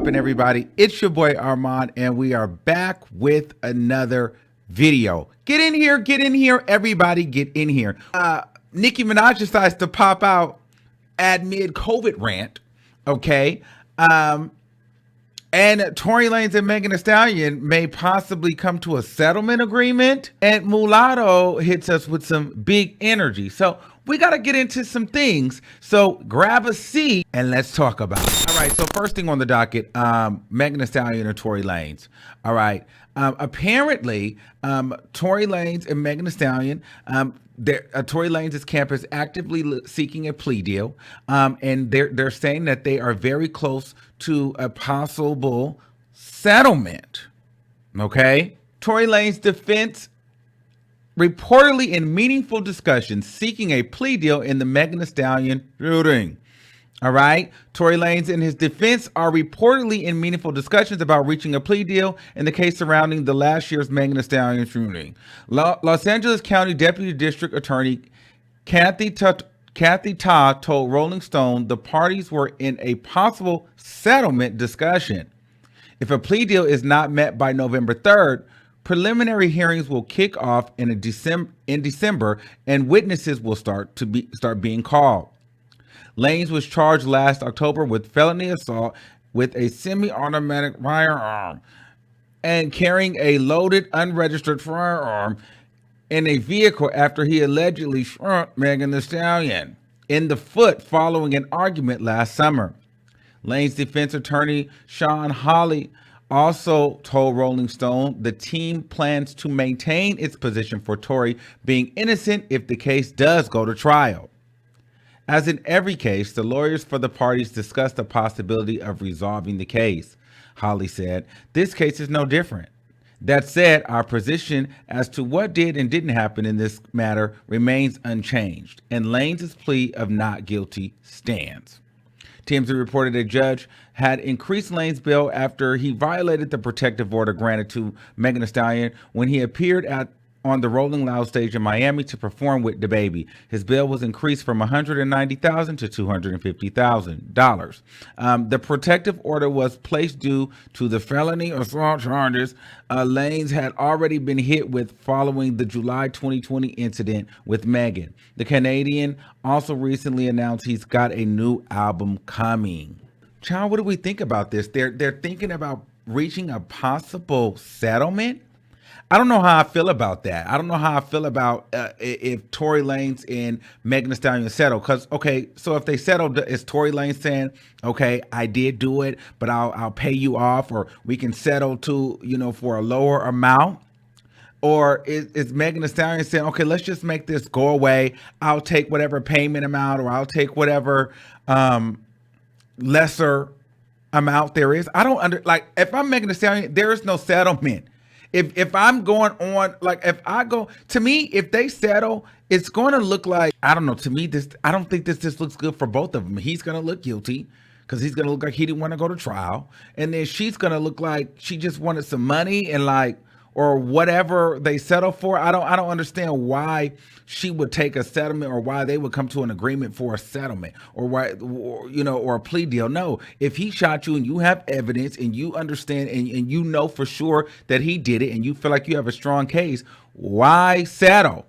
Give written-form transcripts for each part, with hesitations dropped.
poppin', everybody? It's your boy Armon, and we are back with another video. Get in here, everybody, get in here. Nicki Minaj decides to pop out AMID COVID rant, okay? And Tory Lanez and Megan Thee Stallion may possibly come to a settlement agreement, and Mulatto hits us with some big energy. So we got to get into some things. So grab a seat and let's talk about it. All right. So first thing on the docket, Megan Thee Stallion and Tory Lanez. All right. Apparently, Tory Lanez and Megan Thee Stallion, Tory Lanez's camp is actively seeking a plea deal, and they're saying that they are very close to a possible settlement. Okay. Tory Lanez's defense reportedly in meaningful discussions seeking a plea deal in the Megan Thee Stallion shooting. All right. Tory Lanez and his defense are reportedly in meaningful discussions about reaching a plea deal in the case surrounding the last year's Megan Thee Stallion shooting. Los Angeles County Deputy District Attorney Kathy Todd told Rolling Stone the parties were in a possible settlement discussion. If a plea deal is not met by November 3rd, preliminary hearings will kick off in December, and witnesses will start being called. Lanez was charged last October with felony assault with a semi-automatic firearm and carrying a loaded, unregistered firearm in a vehicle after he allegedly shot Megan Thee Stallion in the foot following an argument last summer. Lanez's defense attorney, Sean Hawley, also told Rolling Stone the team plans to maintain its position for Tory being innocent if the case does go to trial. As in every case, the lawyers for the parties discussed the possibility of resolving the case. Holly said, "This case is no different. That said, our position as to what did and didn't happen in this matter remains unchanged, and Lanez's plea of not guilty stands." TMZ reported a judge had increased Lanez's bail after he violated the protective order granted to Megan Thee Stallion when he appeared on the Rolling Loud stage in Miami to perform with DaBaby. His bail was increased from $190,000 to $250,000. The protective order was placed due to the felony assault charges Lanez had already been hit with following the July 2020 incident with Megan. The Canadian also recently announced he's got a new album coming. Child, what do we think about this? They're thinking about reaching a possible settlement. I don't know how I feel about that. I don't know how I feel about if Tory Lanez and Megan Thee Stallion settle. Because, okay, so if they settle, is Tory Lanez saying, okay, I did do it, but I'll pay you off, or we can settle to, for a lower amount? Or is Megan Thee Stallion saying, okay, let's just make this go away. I'll take whatever payment amount, or I'll take whatever lesser amount there is. I don't if I'm Megan Thee Stallion, there is no settlement. If I'm going on, to me, if they settle, it's going to look like, I don't know, to me, I don't think this looks good for both of them. He's going to look guilty because he's going to look like he didn't want to go to trial. And then she's going to look like she just wanted some money and or whatever they settle for. I don't understand why she would take a settlement, or why they would come to an agreement for a settlement, or why, or a plea deal. No, if he shot you and you have evidence and you understand and you know for sure that he did it and you feel like you have a strong case, why settle?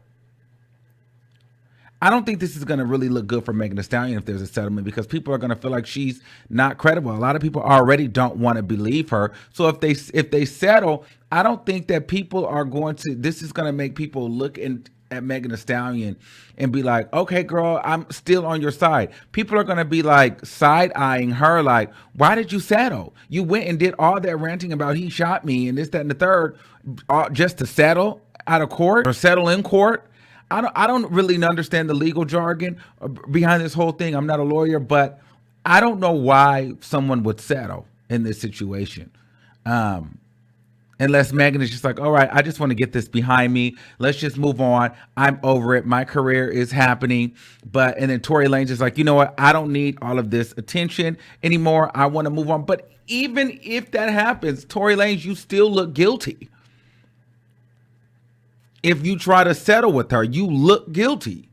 I don't think this is going to really look good for Megan Thee Stallion if there's a settlement, because people are going to feel like she's not credible. A lot of people already don't want to believe her. So if they settle, I don't think that people are going to, this is going to make people look at Megan Thee Stallion and be like, okay, girl, I'm still on your side. People are going to be like side-eyeing her, like, why did you settle? You went and did all that ranting about he shot me and this, that, and the third, just to settle out of court or settle in court. I don't really understand the legal jargon behind this whole thing. I'm not a lawyer, but I don't know why someone would settle in this situation. Unless Megan is just like, all right, I just want to get this behind me. Let's just move on. I'm over it. My career is happening. And then Tory Lanez is like, you know what? I don't need all of this attention anymore. I want to move on. But even if that happens, Tory Lanez, you still look guilty. If you try to settle with her, you look guilty.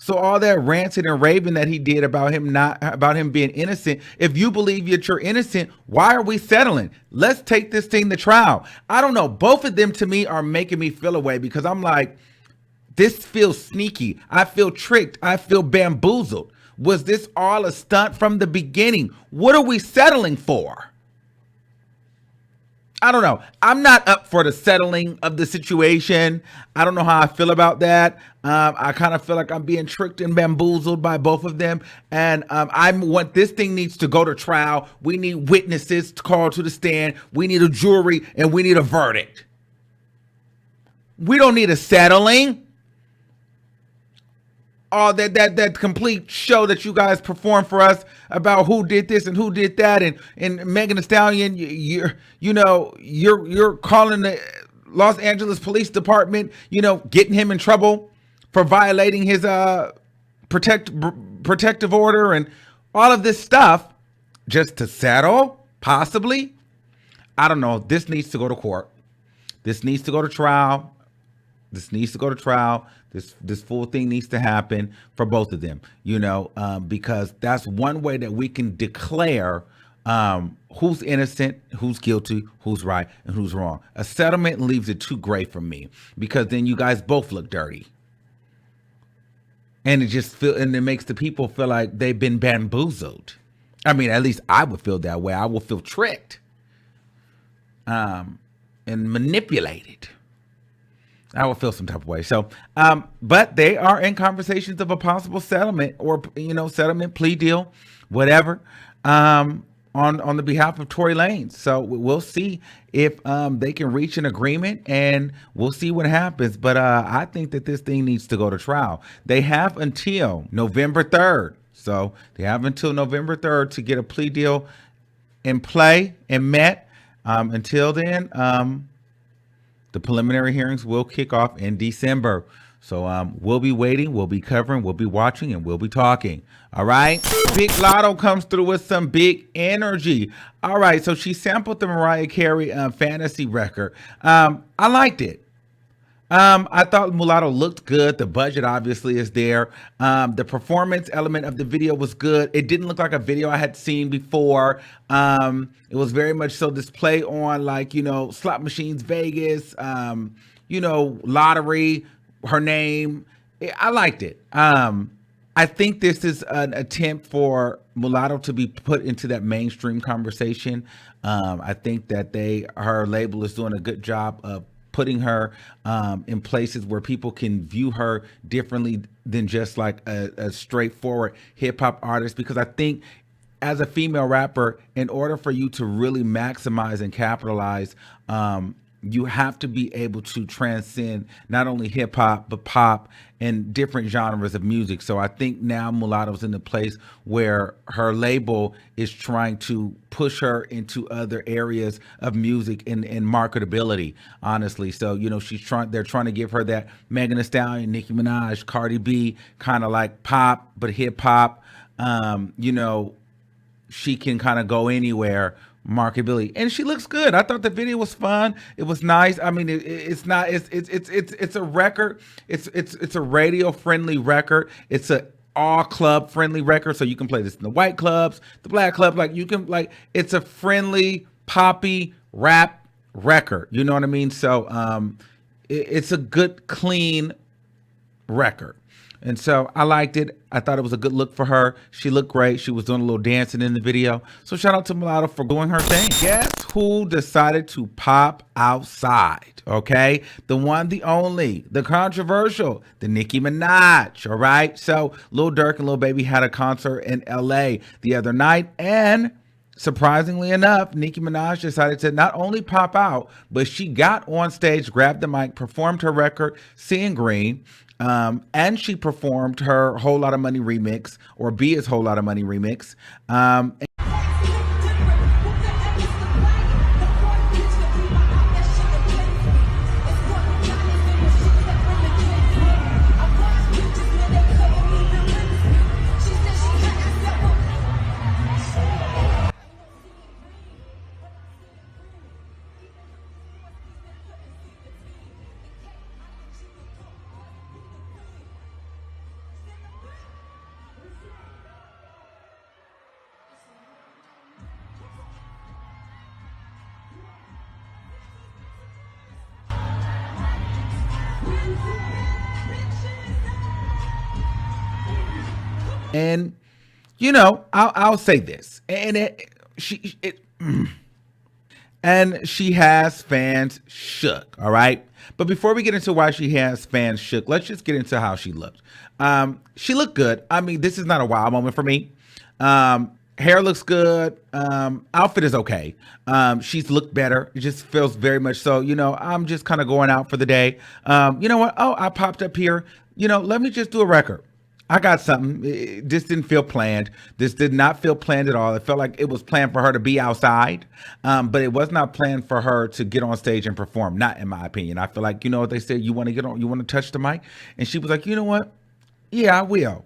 So all that ranting and raving that he did about him being innocent, if you believe that you're innocent, why are we settling? Let's take this thing to trial. I don't know. Both of them to me are making me feel away because I'm like, this feels sneaky. I feel tricked. I feel bamboozled. Was this all a stunt from the beginning? What are we settling for? I don't know. I'm not up for the settling of the situation. I don't know how I feel about that. I kind of feel like I'm being tricked and bamboozled by both of them. And I want this thing needs to go to trial. We need witnesses called to the stand. We need a jury and we need a verdict. We don't need a settling. All that complete show that you guys perform for us about who did this and who did that, and Megan Thee Stallion, you're calling the Los Angeles Police Department, getting him in trouble for violating his protective order and all of this stuff just to settle, possibly. I don't know. This needs to go to court. This needs to go to trial. This needs to go to trial. This full thing needs to happen for both of them, because that's one way that we can declare who's innocent, who's guilty, who's right, and who's wrong. A settlement leaves it too gray for me because then you guys both look dirty. And it makes the people feel like they've been bamboozled. I mean, at least I would feel that way. I will feel tricked and manipulated. I will feel some type of way. So, but they are in conversations of a possible settlement or, settlement, plea deal, whatever, on the behalf of Tory Lanez. So we'll see if they can reach an agreement and we'll see what happens. But I think that this thing needs to go to trial. They have until November 3rd. So they have until November 3rd to get a plea deal in play and met. Until then, the preliminary hearings will kick off in December. So we'll be waiting, we'll be covering, we'll be watching, and we'll be talking. All right. Big Latto comes through with some big energy. All right. So she sampled the Mariah Carey fantasy record. I liked it. I thought Mulatto looked good. The budget obviously is there. The performance element of the video was good. It didn't look like a video I had seen before. It was very much so this play on slot machines, Vegas, lottery, her name. I liked it. I think this is an attempt for Mulatto to be put into that mainstream conversation. I think that her label is doing a good job of putting her in places where people can view her differently than just like a straightforward hip hop artist. Because I think as a female rapper, in order for you to really maximize and capitalize, you have to be able to transcend not only hip hop, but pop and different genres of music. So I think now Mulatto's in the place where her label is trying to push her into other areas of music and marketability, honestly. So, they're trying to give her that Megan Thee Stallion, Nicki Minaj, Cardi B, kind of like pop, but hip hop. She can kind of go anywhere marketability, and she looks good. I thought the video was fun. It was nice. I mean, it's a record. It's a radio friendly record. It's a all club friendly record, so you can play this in the white clubs, the black club. It's a friendly poppy rap record. You know what I mean? So it's a good clean record. And so I liked it. I thought it was a good look for her. She looked great. She was doing a little dancing in the video. So shout out to Mulatto for doing her thing. Guess who decided to pop outside? Okay. The one, the only, the controversial, the Nicki Minaj. All right. So Lil Durk and Lil Baby had a concert in LA the other night. And surprisingly enough, Nicki Minaj decided to not only pop out, but she got on stage, grabbed the mic, performed her record, Seeing Green. And she performed her Whole Lotta Money remix, or Bia's Whole Lotta Money remix. And you know, I'll say this, and and she has fans shook. All right, but before we get into why she has fans shook, let's just get into how she looked. She looked good. I mean, this is not a wow moment for me. Hair looks good. Outfit is okay. She's looked better. It just feels very much so. You know, I'm just kind of going out for the day. You know what? Oh, I popped up here. You know, let me just do a record. I got something. This didn't feel planned. This did not feel planned at all. It felt like it was planned for her to be outside, but it was not planned for her to get on stage and perform. Not in my opinion. I feel like, you know what they said, you want to get on, you want to touch the mic? And she was like, you know what? Yeah, I will.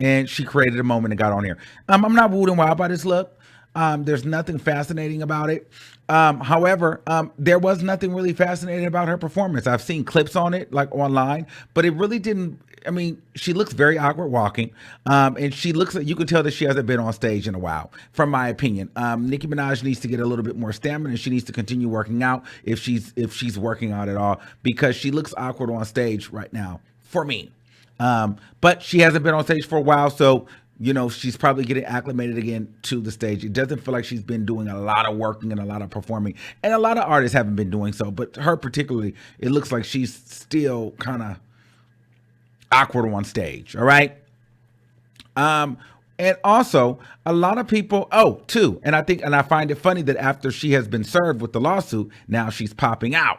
And she created a moment and got on here. I'm not wooed and wild by this look. There's nothing fascinating about it. However, there was nothing really fascinating about her performance. I've seen clips on it, like online, but it really didn't. I mean, she looks very awkward walking, and she looks like you can tell that she hasn't been on stage in a while, from my opinion. Nicki Minaj needs to get a little bit more stamina, and she needs to continue working out if she's working out at all, because she looks awkward on stage right now for me. But she hasn't been on stage for a while, so you know, she's probably getting acclimated again to the stage. It doesn't feel like she's been doing a lot of working and a lot of performing, and a lot of artists haven't been doing so, but her particularly, it looks like she's still kind of awkward on stage. All right. And also a lot of people, too, and I find it funny that after she has been served with the lawsuit, now she's popping out,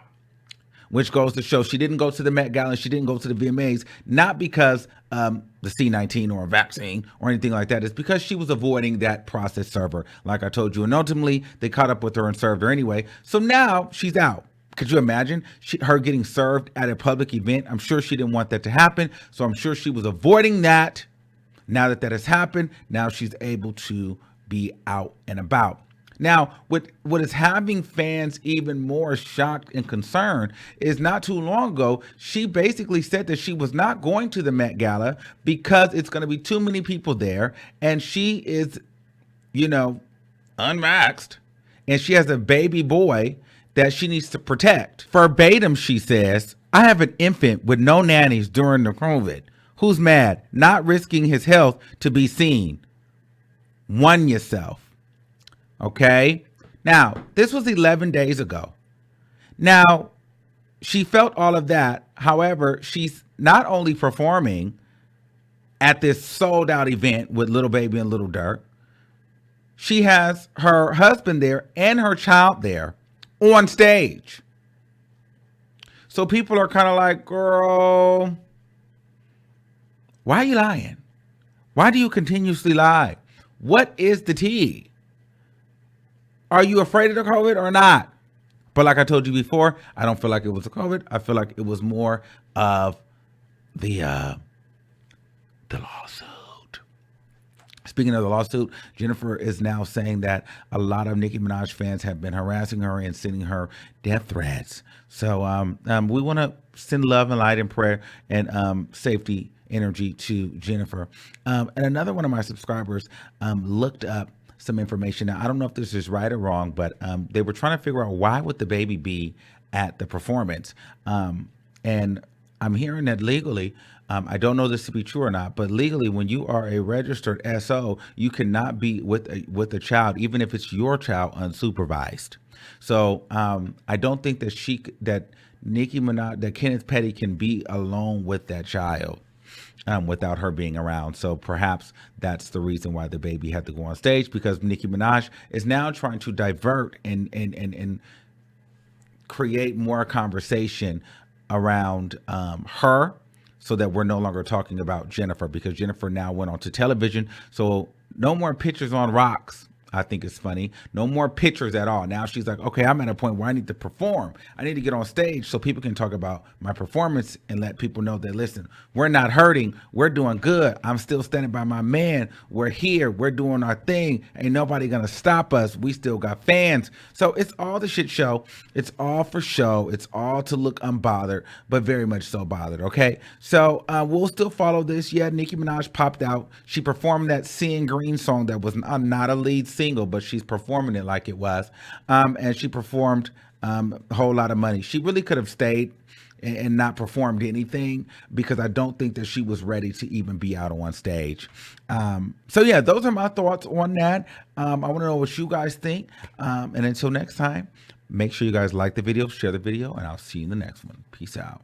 which goes to show she didn't go to the Met Gala, she didn't go to the VMAs, not because the C19 or a vaccine or anything like that. It's because she was avoiding that process server, like I told you. And ultimately, they caught up with her and served her anyway. So now she's out. Could you imagine her getting served at a public event? I'm sure she didn't want that to happen. So I'm sure she was avoiding that. Now that that has happened, now she's able to be out and about. Now, what is having fans even more shocked and concerned is not too long ago, she basically said that she was not going to the Met Gala because it's going to be too many people there. And she is, you know, unvaxxed, and she has a baby boy that she needs to protect. Verbatim, she says, I have an infant with no nannies during the COVID. Who's mad? Not risking his health to be seen. One yourself. Okay. Now, this was 11 days ago. Now, she felt all of that. However, she's not only performing at this sold out event with Little Baby and Little Durk, she has her husband there and her child there on stage. So people are kind of like, girl, why are you lying? Why do you continuously lie? What is the tea? Are you afraid of the COVID or not? But like I told you before, I don't feel like it was a COVID. I feel like it was more of the lawsuit. Speaking of the lawsuit, Jennifer is now saying that a lot of Nicki Minaj fans have been harassing her and sending her death threats. So we want to send love and light and prayer and safety energy to Jennifer. And another one of my subscribers looked up some information. Now, I don't know if this is right or wrong, but they were trying to figure out why would the baby be at the performance. And I'm hearing that legally, I don't know this to be true or not, but legally, when you are a registered SO, you cannot be with a child, even if it's your child, unsupervised. So I don't think that Nicki Minaj, that Kenneth Petty can be alone with that child without her being around. So perhaps that's the reason why the baby had to go on stage, because Nicki Minaj is now trying to divert and create more conversation around her, so that we're no longer talking about Jennifer, because Jennifer now went on to television. So no more pictures on rocks. I think it's funny. No more pictures at all. Now she's like, okay, I'm at a point where I need to perform. I need to get on stage so people can talk about my performance and let people know that, listen, we're not hurting. We're doing good. I'm still standing by my man. We're here. We're doing our thing. Ain't nobody going to stop us. We still got fans. So it's all the shit show. It's all for show. It's all to look unbothered, but very much so bothered. Okay. So we'll still follow this. Yeah. Nicki Minaj popped out. She performed that Seeing Green song that was not a lead single, but she's performing it like it was. And she performed a whole lot of money. She really could have stayed and not performed anything, because I don't think that she was ready to even be out on stage. So yeah, those are my thoughts on that. I want to know what you guys think. And until next time, make sure you guys like the video, share the video, and I'll see you in the next one. Peace out.